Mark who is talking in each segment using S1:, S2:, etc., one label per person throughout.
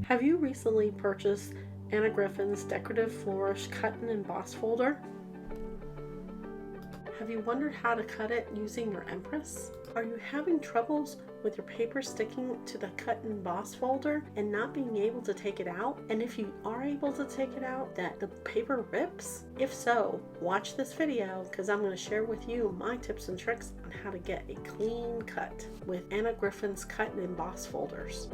S1: Have you recently purchased Anna Griffin's Decorative Flourish Cut and Emboss folder? Have you wondered how to cut it using your Empress? Are you having troubles with your paper sticking to the cut and emboss folder and not being able to take it out? And if you are able to take it out, that the paper rips? If so, watch this video because I'm going to share with you my tips and tricks on how to get a clean cut with Anna Griffin's cut and emboss folders.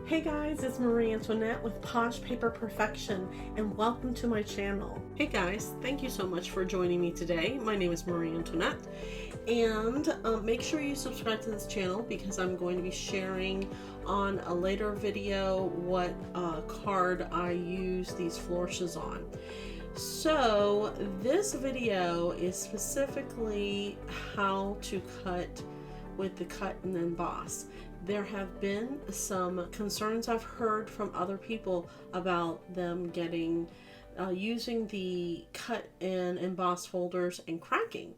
S1: Hey guys, it's Marie Antoinette with Posh Paper Perfection and welcome to my channel. Hey guys, thank you so much for joining me today. My name is Marie Antoinette and make sure you subscribe to this channel because I'm going to be sharing on a later video what card I use these flourishes on. So this video is specifically how to cut with the cut and emboss. There have been some concerns I've heard from other people about them getting using the cut and emboss folders and cracking.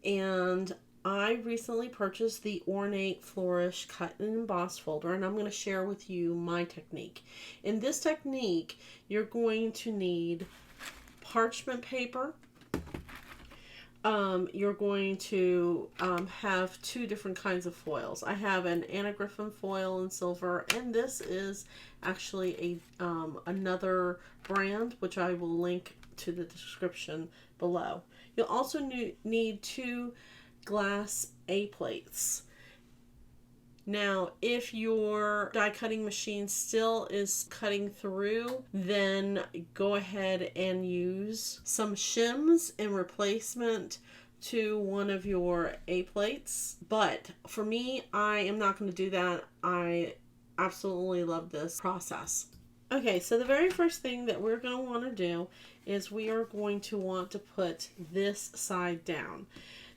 S1: And I recently purchased the Ornate Flourish cut and emboss folder, and I'm going to share with you my technique. In this technique, you're going to need parchment paper. You're going to have two different kinds of foils. I have an Anna Griffin foil in silver, and this is actually a another brand, which I will link to the description below. You'll also need two glass A plates. Now, if your die cutting machine still is cutting through, then go ahead and use some shims in replacement to one of your A plates. But for me, I am not going to do that. I absolutely love this process. Okay, so the very first thing that we're going to want to do is we are going to want to put this side down.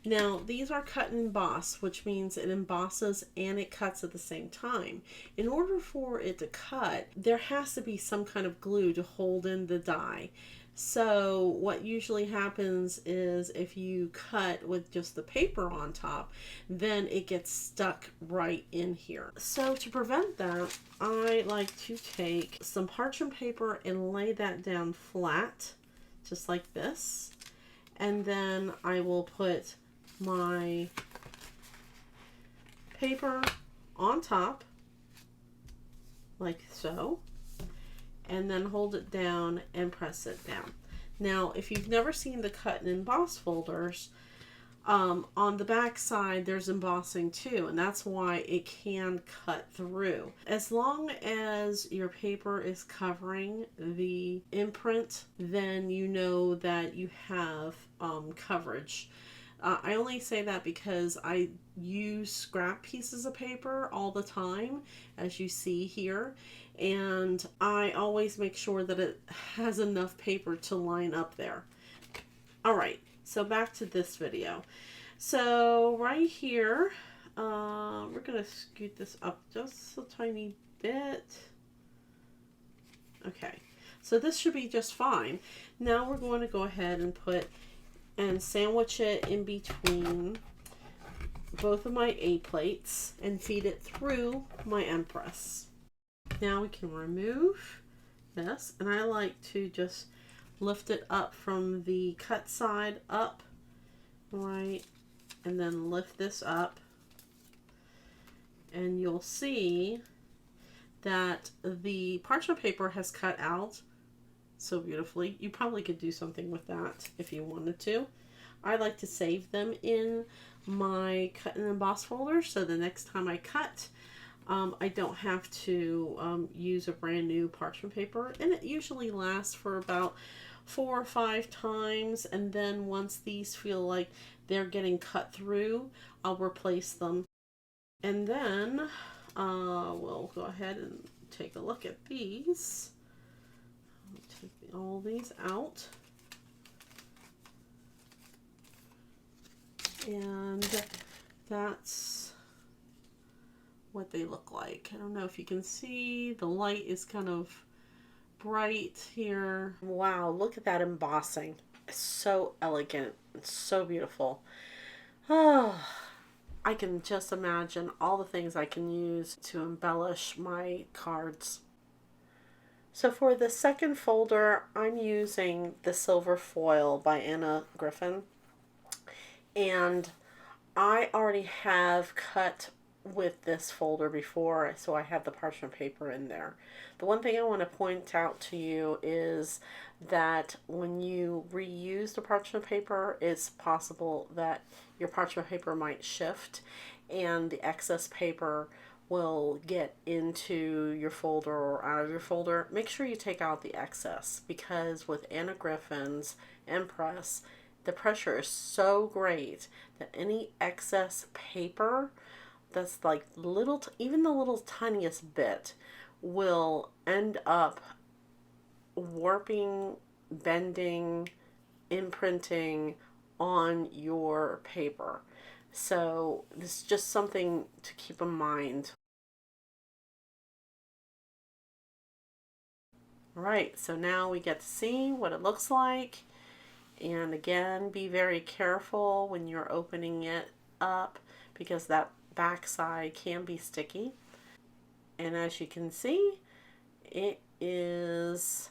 S1: Now, these are cut and emboss, which means it embosses and it cuts at the same time. In order for it to cut, there has to be some kind of glue to hold in the die. So what usually happens is if you cut with just the paper on top, then it gets stuck right in here. So to prevent that, I like to take some parchment paper and lay that down flat, just like this. And then I will put my paper on top like so, and then hold it down and press it down. Now, if you've never seen the cut and emboss folders, on the back side there's embossing too, and that's why it can cut through. As long as your paper is covering the imprint, then you know that you have coverage. I only say that because I use scrap pieces of paper all the time, as you see here, and I always make sure that it has enough paper to line up there. Alright, so back to this video. So right here, we're going to scoot this up just a tiny bit. Okay, so this should be just fine. Now we're going to go ahead and sandwich it in between both of my A plates and feed it through my Empress. Now we can remove this, and I like to just lift it up from the cut side up, right, and then lift this up, and you'll see that the parchment paper has cut out so beautifully. You probably could do something with that if you wanted to. I like to save them in my cut and emboss folder, so the next time I cut, I don't have to use a brand new parchment paper, and it usually lasts for about 4 or 5 times, and then once these feel like they're getting cut through, I'll replace them. And then we'll go ahead and take a look at these. Take all these out, and that's what they look like. I don't know if you can see, the light is kind of bright here. Wow, look at that embossing. It's so elegant. It's so beautiful. Oh, I can just imagine all the things I can use to embellish my cards. So for the second folder, I'm using the silver foil by Griffin, and I already have cut with this folder before, so I have the parchment paper in there. The one thing I want to point out to you is that when you reuse the parchment paper, it's possible that your parchment paper might shift and the excess paper will get into your folder or out of your folder. Make sure you take out the excess, because with Anna Griffin's Empress, the pressure is so great that any excess paper that's like little, even the little tiniest bit, will end up warping, bending, imprinting on your paper. So this is just something to keep in mind. All right, so now we get to see what it looks like. And again, be very careful when you're opening it up, because that back side can be sticky. And as you can see, it is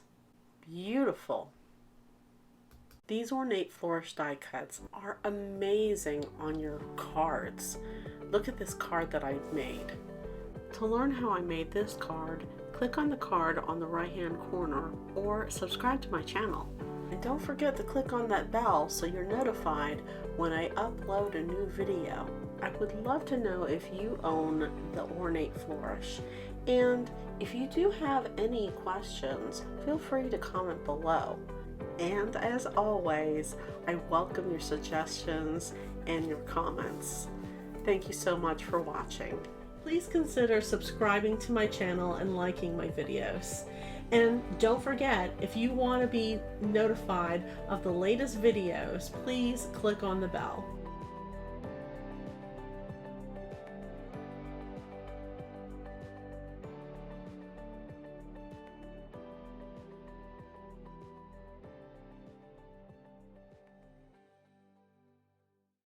S1: beautiful. These Ornate Flourish die cuts are amazing on your cards. Look at this card that I made. To learn how I made this card, click on the card on the right hand corner or subscribe to my channel. And don't forget to click on that bell so you're notified when I upload a new video. I would love to know if you own the Ornate Flourish. And if you do have any questions, feel free to comment below. And as always, I welcome your suggestions and your comments. Thank you so much for watching. Please consider subscribing to my channel and liking my videos. And don't forget, if you want to be notified of the latest videos, please click on the bell.